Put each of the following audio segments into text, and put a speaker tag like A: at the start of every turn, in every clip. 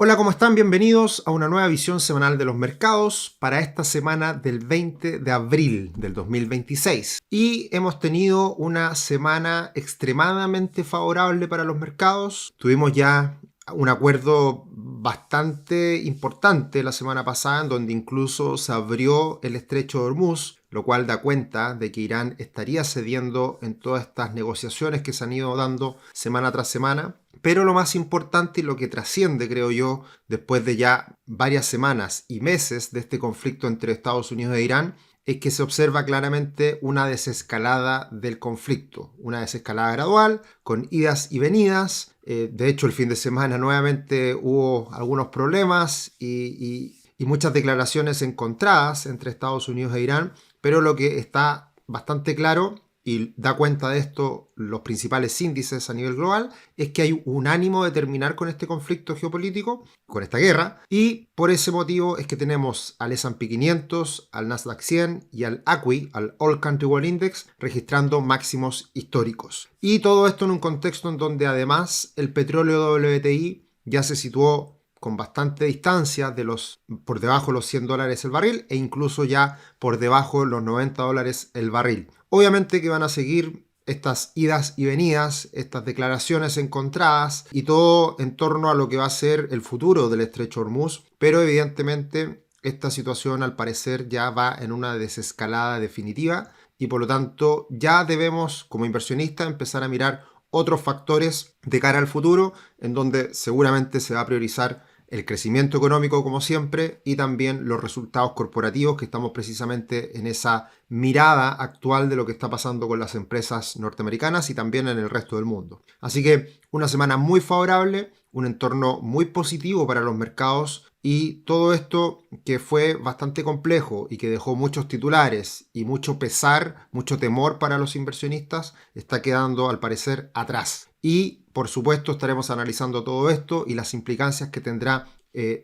A: Hola, ¿cómo están? Bienvenidos a una nueva visión semanal de los mercados para esta semana del 20 de abril del 2026. Y hemos tenido una semana extremadamente favorable para los mercados. Tuvimos ya un acuerdo bastante importante la semana pasada, en donde incluso se abrió el estrecho de Hormuz, lo cual da cuenta de que Irán estaría cediendo en todas estas negociaciones que se han ido dando semana tras semana. Pero lo más importante y lo que trasciende, creo yo, después de ya varias semanas y meses de este conflicto entre Estados Unidos e Irán, es que se observa claramente una desescalada del conflicto, una desescalada gradual, con idas y venidas. De hecho, el fin de semana nuevamente hubo algunos problemas y muchas declaraciones encontradas entre Estados Unidos e Irán, pero lo que está bastante claro, y da cuenta de esto los principales índices a nivel global, es que hay un ánimo de terminar con este conflicto geopolítico, con esta guerra, y por ese motivo es que tenemos al S&P 500, al Nasdaq 100 y al ACWI, al All Country World Index, registrando máximos históricos. Y todo esto en un contexto en donde además el petróleo WTI ya se situó con bastante distancia de por debajo de los $100 el barril e incluso ya por debajo de los $90 el barril. Obviamente que van a seguir estas idas y venidas, estas declaraciones encontradas y todo en torno a lo que va a ser el futuro del estrecho Hormuz, pero evidentemente esta situación al parecer ya va en una desescalada definitiva y por lo tanto ya debemos como inversionistas empezar a mirar otros factores de cara al futuro en donde seguramente se va a priorizar el crecimiento económico como siempre y también los resultados corporativos, que estamos precisamente en esa mirada actual de lo que está pasando con las empresas norteamericanas y también en el resto del mundo. Así que una semana muy favorable, un entorno muy positivo para los mercados y todo esto que fue bastante complejo y que dejó muchos titulares y mucho pesar, mucho temor para los inversionistas, está quedando al parecer atrás. Y por supuesto estaremos analizando todo esto y las implicancias que tendrá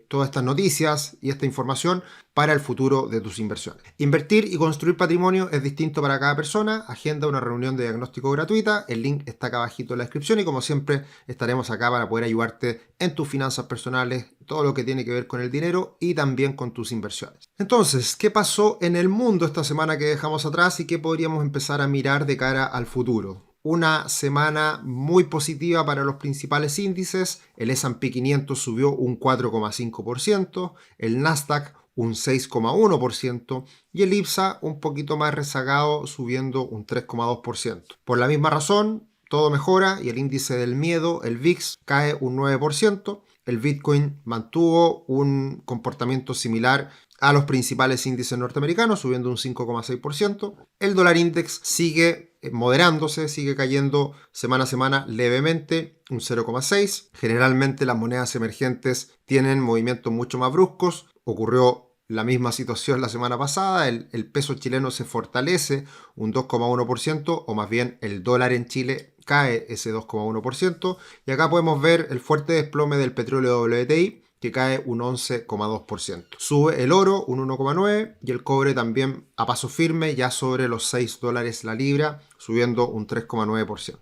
A: todas estas noticias y esta información para el futuro de tus inversiones. Invertir y construir patrimonio es distinto para cada persona. Agenda una reunión de diagnóstico gratuita. El link está acá abajito en la descripción y como siempre estaremos acá para poder ayudarte en tus finanzas personales, todo lo que tiene que ver con el dinero y también con tus inversiones. Entonces, ¿qué pasó en el mundo esta semana que dejamos atrás y qué podríamos empezar a mirar de cara al futuro? Una semana muy positiva para los principales índices. El S&P 500 subió un 4,5%, el Nasdaq un 6,1% y el IPSA un poquito más rezagado subiendo un 3,2%. Por la misma razón, todo mejora y el índice del miedo, el VIX, cae un 9%. El Bitcoin mantuvo un comportamiento similar a los principales índices norteamericanos, subiendo un 5,6%. El dólar index sigue moderándose, sigue cayendo semana a semana levemente, un 0,6%. Generalmente las monedas emergentes tienen movimientos mucho más bruscos. Ocurrió la misma situación la semana pasada, el peso chileno se fortalece un 2,1%, o más bien el dólar en Chile cae ese 2,1%, y acá podemos ver el fuerte desplome del petróleo WTI, que cae un 11,2%. Sube el oro un 1,9% y el cobre también a paso firme, ya sobre los $6 la libra, subiendo un 3,9%.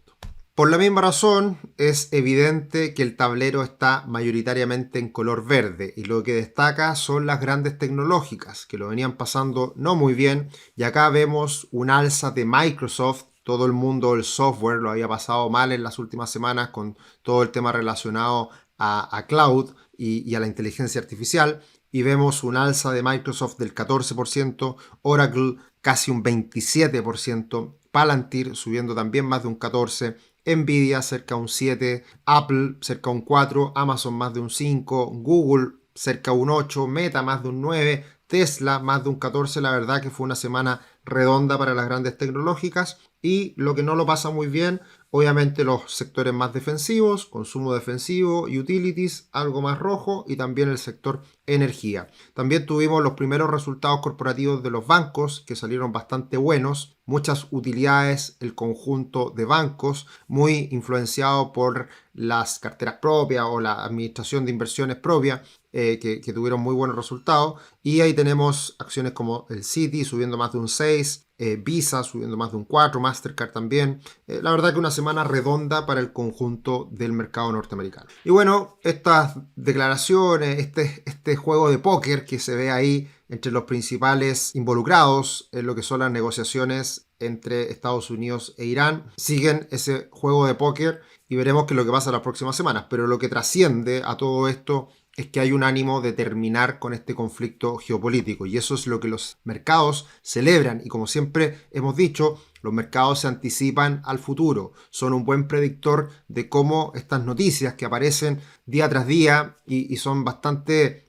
A: Por la misma razón, es evidente que el tablero está mayoritariamente en color verde y lo que destaca son las grandes tecnológicas, que lo venían pasando no muy bien, y acá vemos un alza de Microsoft. Todo el mundo del software lo había pasado mal en las últimas semanas con todo el tema relacionado a cloud y a la inteligencia artificial, y vemos un alza de Microsoft del 14%, Oracle casi un 27%, Palantir subiendo también más de un 14%, Nvidia cerca de un 7%, Apple cerca de un 4%, Amazon más de un 5%, Google cerca de un 8%, Meta más de un 9%, Tesla más de un 14%. La verdad que fue una semana redonda para las grandes tecnológicas, y lo que no lo pasa muy bien, obviamente los sectores más defensivos, consumo defensivo, utilities, algo más rojo, y también el sector energía. También tuvimos los primeros resultados corporativos de los bancos que salieron bastante buenos, muchas utilidades, el conjunto de bancos, muy influenciado por las carteras propias o la administración de inversiones propia, que tuvieron muy buenos resultados, y ahí tenemos acciones como el Citi subiendo más de un 6%, Visa subiendo más de un 4%, Mastercard también. La verdad que una semana redonda para el conjunto del mercado norteamericano. Y bueno, estas declaraciones, este juego de póker que se ve ahí entre los principales involucrados en lo que son las negociaciones entre Estados Unidos e Irán, siguen ese juego de póker y veremos qué es lo que pasa las próximas semanas. Pero lo que trasciende a todo esto es que hay un ánimo de terminar con este conflicto geopolítico y eso es lo que los mercados celebran y como siempre hemos dicho, los mercados se anticipan al futuro, son un buen predictor de cómo estas noticias que aparecen día tras día y son bastante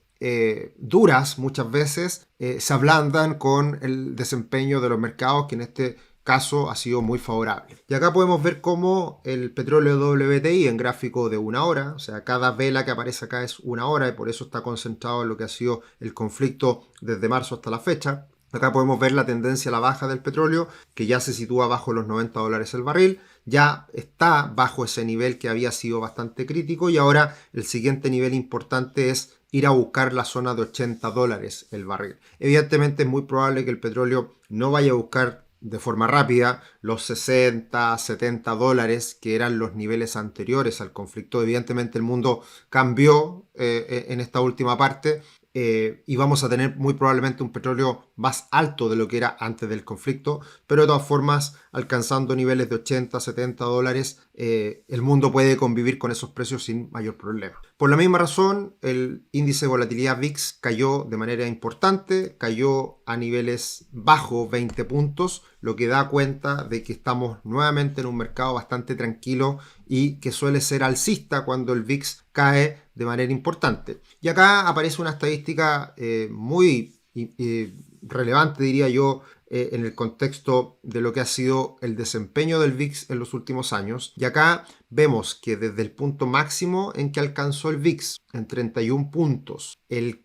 A: duras muchas veces, se ablandan con el desempeño de los mercados que en este caso ha sido muy favorable. Y acá podemos ver cómo el petróleo WTI en gráfico de una hora, o sea, cada vela que aparece acá es una hora y por eso está concentrado en lo que ha sido el conflicto desde marzo hasta la fecha. Acá podemos ver la tendencia a la baja del petróleo, que ya se sitúa bajo los $90 el barril, ya está bajo ese nivel que había sido bastante crítico y ahora el siguiente nivel importante es ir a buscar la zona de $80 el barril. Evidentemente es muy probable que el petróleo no vaya a buscar de forma rápida los 60, $70 que eran los niveles anteriores al conflicto. Evidentemente el mundo cambió en esta última parte y vamos a tener muy probablemente un petróleo más alto de lo que era antes del conflicto, pero de todas formas alcanzando niveles de 80, $70, el mundo puede convivir con esos precios sin mayor problema. Por la misma razón, el índice de volatilidad VIX cayó de manera importante, cayó a niveles bajo 20 puntos, lo que da cuenta de que estamos nuevamente en un mercado bastante tranquilo y que suele ser alcista cuando el VIX cae de manera importante. Y acá aparece una estadística muy relevante, diría yo, en el contexto de lo que ha sido el desempeño del VIX en los últimos años. Y acá vemos que desde el punto máximo en que alcanzó el VIX, en 31 puntos, el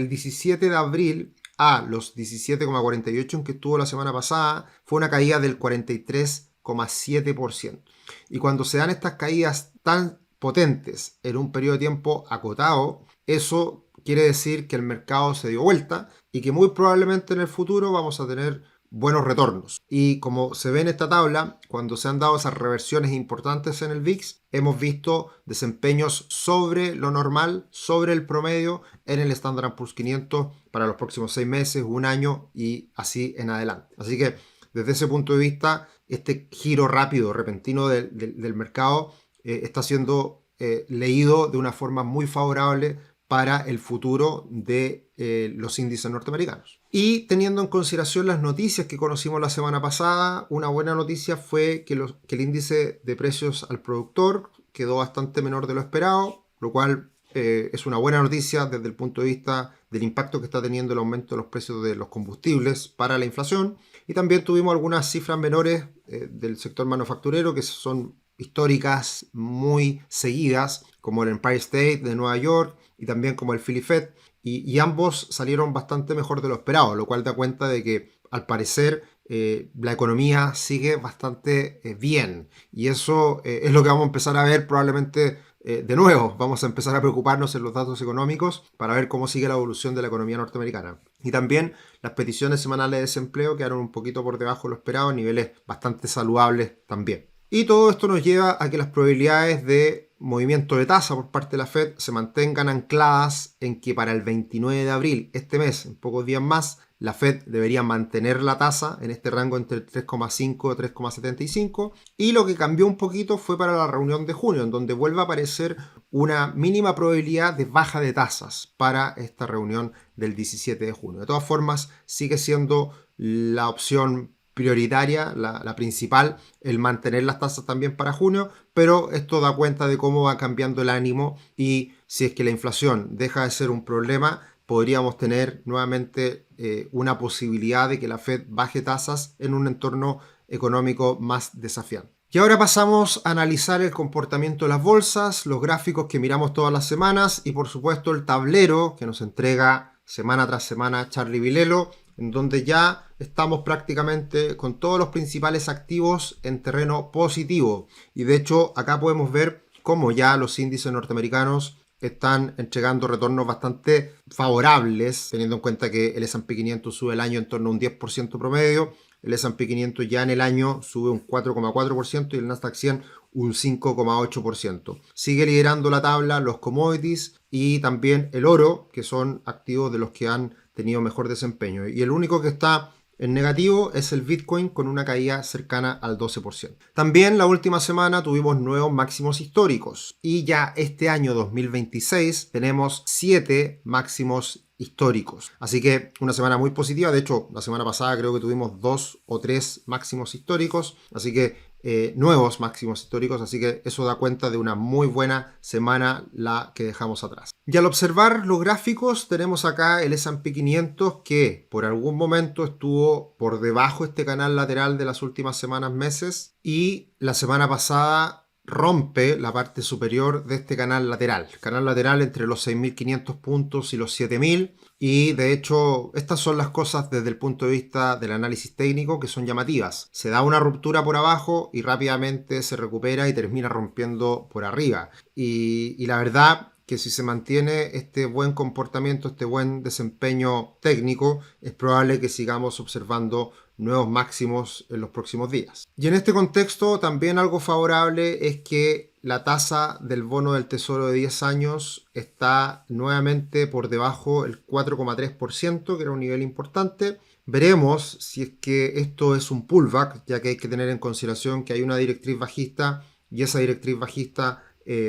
A: 17 de abril a los 17,48 en que estuvo la semana pasada, fue una caída del 43,7%. Y cuando se dan estas caídas tan potentes en un periodo de tiempo acotado, eso quiere decir que el mercado se dio vuelta y que muy probablemente en el futuro vamos a tener buenos retornos. Y como se ve en esta tabla, cuando se han dado esas reversiones importantes en el VIX, hemos visto desempeños sobre lo normal, sobre el promedio en el Standard & Poor's 500 para los próximos 6 meses, un año y así en adelante. Así que desde ese punto de vista, este giro rápido, repentino del mercado está siendo leído de una forma muy favorable para el futuro de los índices norteamericanos. Y teniendo en consideración las noticias que conocimos la semana pasada, una buena noticia fue que el índice de precios al productor quedó bastante menor de lo esperado, lo cual es una buena noticia desde el punto de vista del impacto que está teniendo el aumento de los precios de los combustibles para la inflación. Y también tuvimos algunas cifras menores del sector manufacturero que son históricas muy seguidas, como el Empire State de Nueva York y también como el Philly Fed, y ambos salieron bastante mejor de lo esperado, lo cual da cuenta de que al parecer la economía sigue bastante bien, y eso es lo que vamos a empezar a ver probablemente de nuevo. Vamos a empezar a preocuparnos en los datos económicos para ver cómo sigue la evolución de la economía norteamericana. Y también las peticiones semanales de desempleo quedaron un poquito por debajo de lo esperado, en niveles bastante saludables también. Y todo esto nos lleva a que las probabilidades de movimiento de tasa por parte de la Fed se mantengan ancladas en que para el 29 de abril, este mes, en pocos días más, la Fed debería mantener la tasa en este rango entre 3,5 y 3,75. Y lo que cambió un poquito fue para la reunión de junio, en donde vuelve a aparecer una mínima probabilidad de baja de tasas para esta reunión del 17 de junio. De todas formas, sigue siendo la opción prioritaria, la principal, el mantener las tasas también para junio, pero esto da cuenta de cómo va cambiando el ánimo y si es que la inflación deja de ser un problema, podríamos tener nuevamente una posibilidad de que la Fed baje tasas en un entorno económico más desafiante. Y ahora pasamos a analizar el comportamiento de las bolsas, los gráficos que miramos todas las semanas y por supuesto el tablero que nos entrega semana tras semana Charlie Vilelo, en donde ya estamos prácticamente con todos los principales activos en terreno positivo. Y de hecho acá podemos ver cómo ya los índices norteamericanos están entregando retornos bastante favorables, teniendo en cuenta que el S&P 500 sube el año en torno a un 10% promedio, El S&P 500 ya en el año sube un 4,4% y el Nasdaq 100 un 5,8%. Sigue liderando la tabla los commodities y también el oro, que son activos de los que han tenido mejor desempeño. Y el único que está en negativo es el Bitcoin con una caída cercana al 12%. También la última semana tuvimos nuevos máximos históricos y ya este año 2026 tenemos 7 máximos históricos. Así que una semana muy positiva. De hecho, la semana pasada creo que tuvimos 2 o 3 máximos históricos. Así que nuevos máximos históricos, así que eso da cuenta de una muy buena semana la que dejamos atrás. Y al observar los gráficos tenemos acá el S&P 500 que por algún momento estuvo por debajo de este canal lateral de las últimas semanas, meses, y la semana pasada rompe la parte superior de este canal lateral entre los 6.500 puntos y los 7.000. Y de hecho, estas son las cosas desde el punto de vista del análisis técnico que son llamativas. Se da una ruptura por abajo y rápidamente se recupera y termina rompiendo por arriba. Y la verdad que si se mantiene este buen comportamiento, este buen desempeño técnico, es probable que sigamos observando nuevos máximos en los próximos días. Y en este contexto también algo favorable es que la tasa del bono del Tesoro de 10 años está nuevamente por debajo del 4,3%, que era un nivel importante. Veremos si es que esto es un pullback, ya que hay que tener en consideración que hay una directriz bajista y esa directriz bajista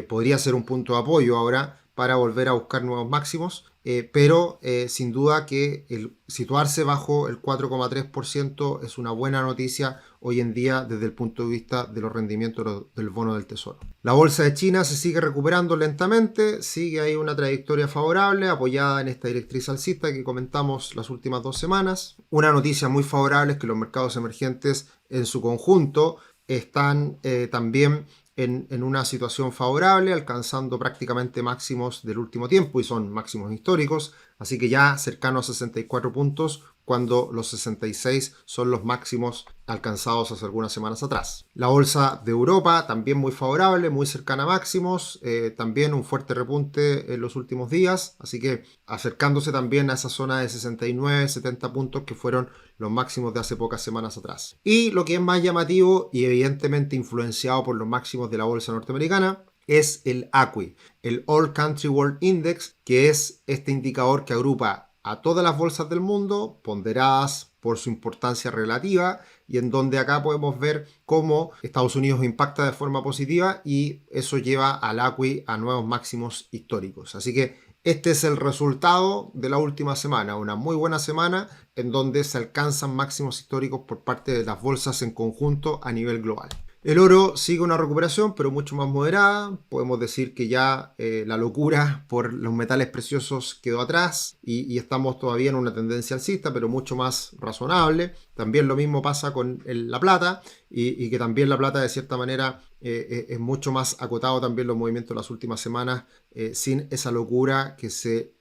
A: podría ser un punto de apoyo ahora para volver a buscar nuevos máximos, pero sin duda que el situarse bajo el 4,3% es una buena noticia hoy en día desde el punto de vista de los rendimientos del bono del Tesoro. La bolsa de China se sigue recuperando lentamente, sigue ahí una trayectoria favorable apoyada en esta directriz alcista que comentamos las últimas 2 semanas. Una noticia muy favorable es que los mercados emergentes en su conjunto están también en una situación favorable, alcanzando prácticamente máximos del último tiempo y son máximos históricos, así que ya cercanos a 64 puntos cuando los 66 son los máximos alcanzados hace algunas semanas atrás. La bolsa de Europa también muy favorable, muy cercana a máximos, también un fuerte repunte en los últimos días, así que acercándose también a esa zona de 69, 70 puntos que fueron los máximos de hace pocas semanas atrás. Y lo que es más llamativo y evidentemente influenciado por los máximos de la bolsa norteamericana es el ACWI, el All Country World Index, que es este indicador que agrupa a todas las bolsas del mundo, ponderadas por su importancia relativa, y en donde acá podemos ver cómo Estados Unidos impacta de forma positiva y eso lleva al ACWI a nuevos máximos históricos. Así que este es el resultado de la última semana, una muy buena semana en donde se alcanzan máximos históricos por parte de las bolsas en conjunto a nivel global. El oro sigue una recuperación, pero mucho más moderada. Podemos decir que ya la locura por los metales preciosos quedó atrás y estamos todavía en una tendencia alcista, pero mucho más razonable. También lo mismo pasa con la plata y que también la plata de cierta manera es mucho más acotado también los movimientos de las últimas semanas sin esa locura que se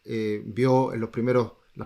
A: vio en las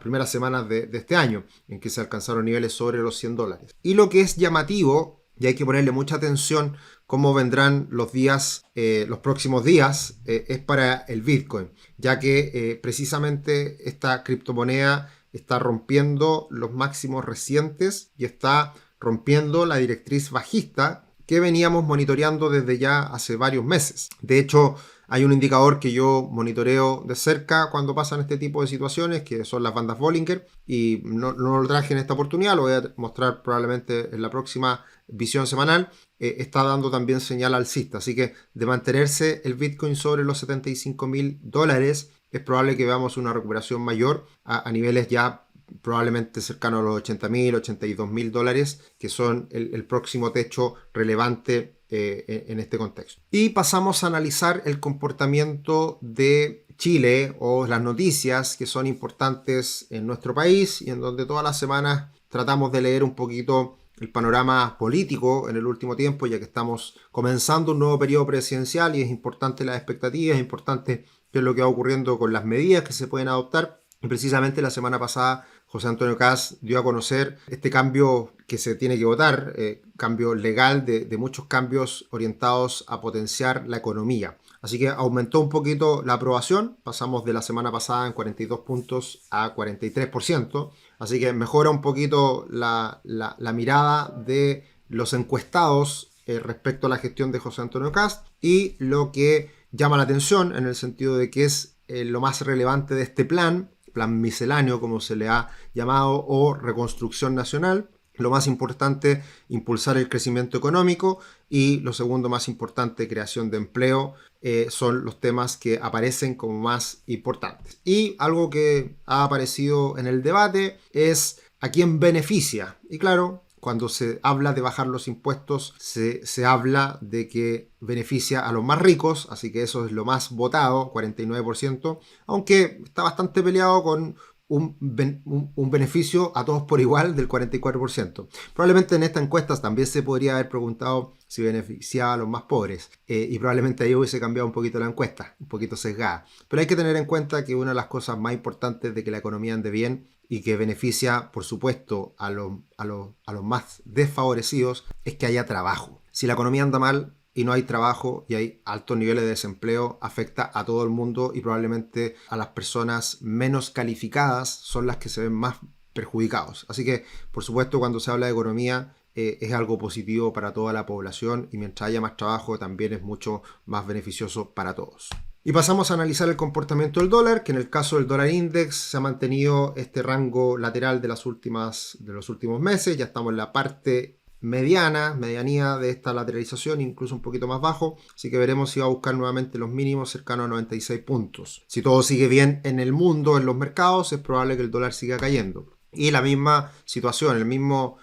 A: primeras semanas de este año, en que se alcanzaron niveles sobre los $100. Y lo que es llamativo, y hay que ponerle mucha atención cómo vendrán los días, los próximos días, es para el Bitcoin, ya que precisamente esta criptomoneda está rompiendo los máximos recientes y está rompiendo la directriz bajista que veníamos monitoreando desde ya hace varios meses. De hecho, hay un indicador que yo monitoreo de cerca cuando pasan este tipo de situaciones, que son las bandas Bollinger, y no lo traje en esta oportunidad, lo voy a mostrar probablemente en la próxima visión semanal. Está dando también señal alcista, así que de mantenerse el Bitcoin sobre los $75.000 es probable que veamos una recuperación mayor a niveles ya probablemente cercanos a los $80.000, $82.000, que son el próximo techo relevante en este contexto. Y pasamos a analizar el comportamiento de Chile o las noticias que son importantes en nuestro país y en donde todas las semanas tratamos de leer un poquito el panorama político en el último tiempo, ya que estamos comenzando un nuevo periodo presidencial y es importante las expectativas, es importante qué es lo que va ocurriendo con las medidas que se pueden adoptar. Y precisamente la semana pasada José Antonio Kast dio a conocer este cambio que se tiene que votar, cambio legal de muchos cambios orientados a potenciar la economía. Así que aumentó un poquito la aprobación, pasamos de la semana pasada en 42 puntos a 43%, así que mejora un poquito la mirada de los encuestados respecto a la gestión de José Antonio Kast, y lo que llama la atención en el sentido de que es lo más relevante de este plan misceláneo como se le ha llamado, o reconstrucción nacional. Lo más importante, impulsar el crecimiento económico, y lo segundo más importante, creación de empleo, son los temas que aparecen como más importantes. Y algo que ha aparecido en el debate es a quién beneficia. Y claro, cuando se habla de bajar los impuestos, se habla de que beneficia a los más ricos, así que eso es lo más votado, 49%, aunque está bastante peleado con un beneficio a todos por igual del 44%. Probablemente en esta encuesta también se podría haber preguntado si beneficiaba a los más pobres, y probablemente ahí hubiese cambiado un poquito la encuesta, un poquito sesgada. Pero hay que tener en cuenta que una de las cosas más importantes de que la economía ande bien y que beneficia, por supuesto, a los más desfavorecidos, es que haya trabajo. Si la economía anda mal y no hay trabajo y hay altos niveles de desempleo, afecta a todo el mundo, y probablemente a las personas menos calificadas son las que se ven más perjudicados. Así que, por supuesto, cuando se habla de economía, es algo positivo para toda la población, y mientras haya más trabajo también es mucho más beneficioso para todos. Y pasamos a analizar el comportamiento del dólar, que en el caso del dólar index se ha mantenido este rango lateral de los últimos meses. Ya estamos en la parte medianía de esta lateralización, incluso un poquito más bajo, así que veremos si va a buscar nuevamente los mínimos cercanos a 96 puntos. Si todo sigue bien en el mundo, en los mercados, es probable que el dólar siga cayendo. Y la misma situación, el mismo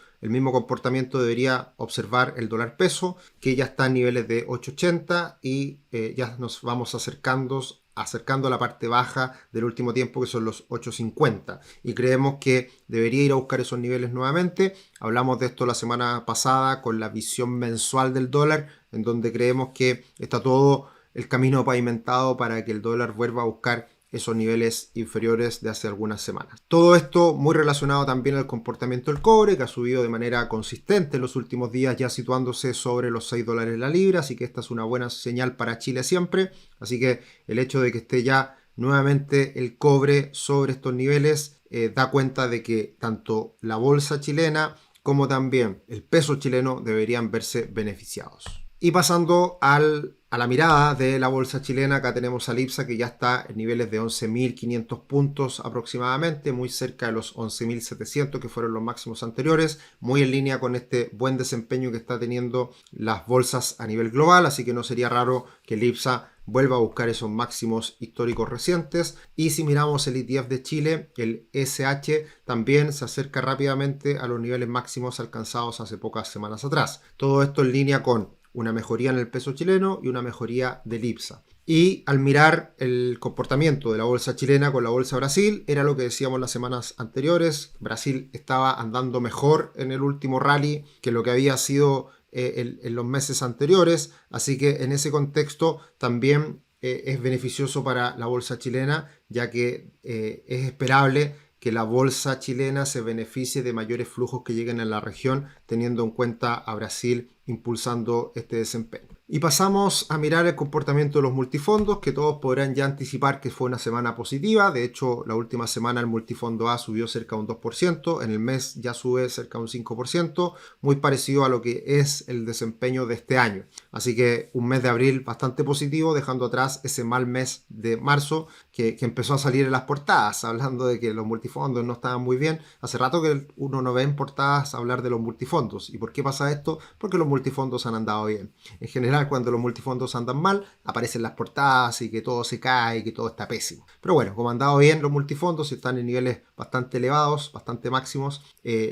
A: comportamiento debería observar el dólar peso, que ya está en niveles de 8.80, y ya nos vamos acercando a la parte baja del último tiempo, que son los 8.50, y creemos que debería ir a buscar esos niveles nuevamente. Hablamos de esto la semana pasada con la visión mensual del dólar, en donde creemos que está todo el camino pavimentado para que el dólar vuelva a buscar esos niveles inferiores de hace algunas semanas. Todo esto muy relacionado también al comportamiento del cobre, que ha subido de manera consistente en los últimos días, ya situándose sobre los $6 la libra, así que esta es una buena señal para Chile siempre. Así que el hecho de que esté ya nuevamente el cobre sobre estos niveles da cuenta de que tanto la bolsa chilena como también el peso chileno deberían verse beneficiados. Y pasando a la mirada de la bolsa chilena, acá tenemos al IPSA, que ya está en niveles de 11.500 puntos aproximadamente, muy cerca de los 11.700 que fueron los máximos anteriores, muy en línea con este buen desempeño que está teniendo las bolsas a nivel global, así que no sería raro que el IPSA vuelva a buscar esos máximos históricos recientes. Y si miramos el ETF de Chile, el SH, también se acerca rápidamente a los niveles máximos alcanzados hace pocas semanas atrás. Todo esto en línea con una mejoría en el peso chileno y una mejoría del IPSA. Y al mirar el comportamiento de la bolsa chilena con la bolsa Brasil, era lo que decíamos las semanas anteriores. Brasil estaba andando mejor en el último rally que lo que había sido en los meses anteriores, así que en ese contexto también es beneficioso para la bolsa chilena, ya que es esperable que la bolsa chilena se beneficie de mayores flujos que lleguen a la región, teniendo en cuenta a Brasil impulsando este desempeño. Y pasamos a mirar el comportamiento de los multifondos, que todos podrán ya anticipar que fue una semana positiva. De hecho, la última semana el multifondo A subió cerca de un 2%, en el mes ya sube cerca de un 5%, muy parecido a lo que es el desempeño de este año. Así que un mes de abril bastante positivo, dejando atrás ese mal mes de marzo que empezó a salir en las portadas, hablando de que los multifondos no estaban muy bien. Hace rato que uno no ve en portadas hablar de los multifondos. ¿Y por qué pasa esto? Porque los multifondos han andado bien. En general, cuando los multifondos andan mal, aparecen las portadas y que todo se cae y que todo está pésimo. Pero bueno, como han andado bien los multifondos, están en niveles bastante elevados, bastante máximos,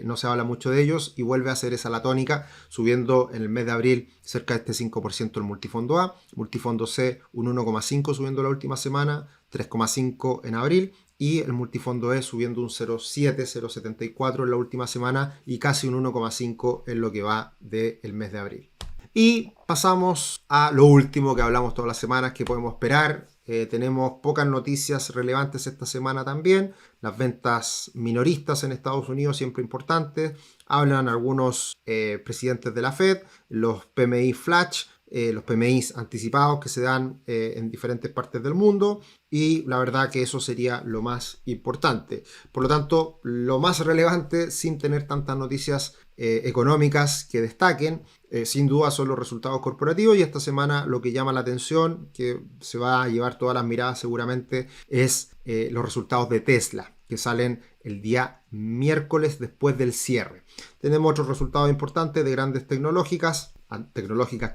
A: no se habla mucho de ellos, y vuelve a ser esa la tónica, subiendo en el mes de abril cerca de este 5% el multifondo A, multifondo C un 1,5 subiendo la última semana, 3,5 en abril, y el multifondo E subiendo un 0,7, 0,74 en la última semana, y casi un 1,5 en lo que va del mes de abril. Y pasamos a lo último que hablamos todas las semanas, que podemos esperar. Tenemos pocas noticias relevantes esta semana también. Las ventas minoristas en Estados Unidos, siempre importantes. Hablan algunos presidentes de la Fed, los PMI flash los PMIs anticipados que se dan en diferentes partes del mundo, y la verdad que eso sería lo más importante. Por lo tanto, lo más relevante, sin tener tantas noticias económicas que destaquen, sin duda son los resultados corporativos, y esta semana lo que llama la atención, que se va a llevar todas las miradas seguramente, es los resultados de Tesla, que salen el día miércoles después del cierre. Tenemos otros resultados importantes de grandes tecnológicas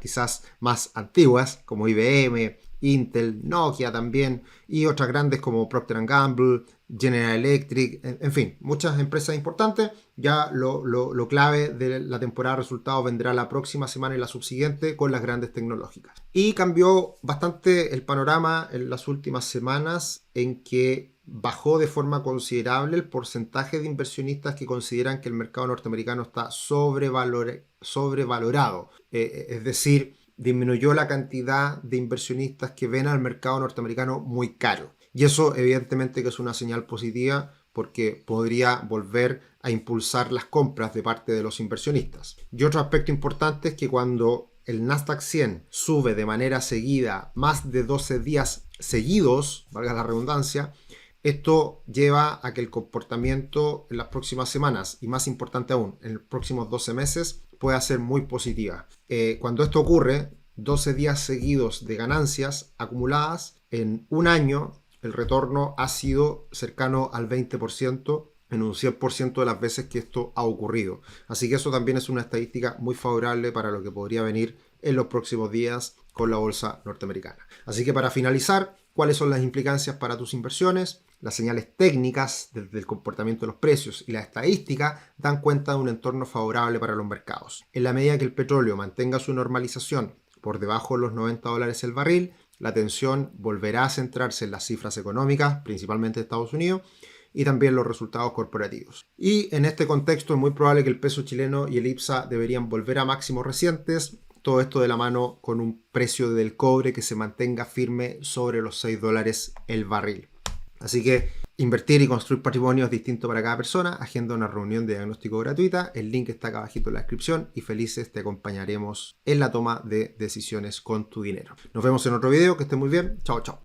A: quizás más antiguas, como IBM, Intel, Nokia también, y otras grandes como Procter & Gamble, General Electric, en fin, muchas empresas importantes. Ya lo clave de la temporada de resultados vendrá la próxima semana y la subsiguiente con las grandes tecnológicas. Y cambió bastante el panorama en las últimas semanas, en que bajó de forma considerable el porcentaje de inversionistas que consideran que el mercado norteamericano está sobrevalorado. Es decir, disminuyó la cantidad de inversionistas que ven al mercado norteamericano muy caro. Y eso evidentemente que es una señal positiva, porque podría volver a impulsar las compras de parte de los inversionistas. Y otro aspecto importante es que cuando el Nasdaq 100 sube de manera seguida, más de 12 días seguidos, valga la redundancia, esto lleva a que el comportamiento en las próximas semanas, y más importante aún, en los próximos 12 meses, pueda ser muy positiva. Cuando esto ocurre, 12 días seguidos de ganancias acumuladas en un año, el retorno ha sido cercano al 20% en un 100% de las veces que esto ha ocurrido. Así que eso también es una estadística muy favorable para lo que podría venir en los próximos días con la bolsa norteamericana. Así que para finalizar, ¿cuáles son las implicancias para tus inversiones? Las señales técnicas desde el comportamiento de los precios y la estadística dan cuenta de un entorno favorable para los mercados. En la medida que el petróleo mantenga su normalización por debajo de los $90 el barril, la atención volverá a centrarse en las cifras económicas, principalmente de Estados Unidos, y también los resultados corporativos. Y en este contexto es muy probable que el peso chileno y el IPSA deberían volver a máximos recientes. Todo esto de la mano con un precio del cobre que se mantenga firme sobre los $6 el barril. Así que invertir y construir patrimonio es distinto para cada persona. Agenda una reunión de diagnóstico gratuita. El link está acá abajito en la descripción, y felices te acompañaremos en la toma de decisiones con tu dinero. Nos vemos en otro video. Que estés muy bien. Chao, chao.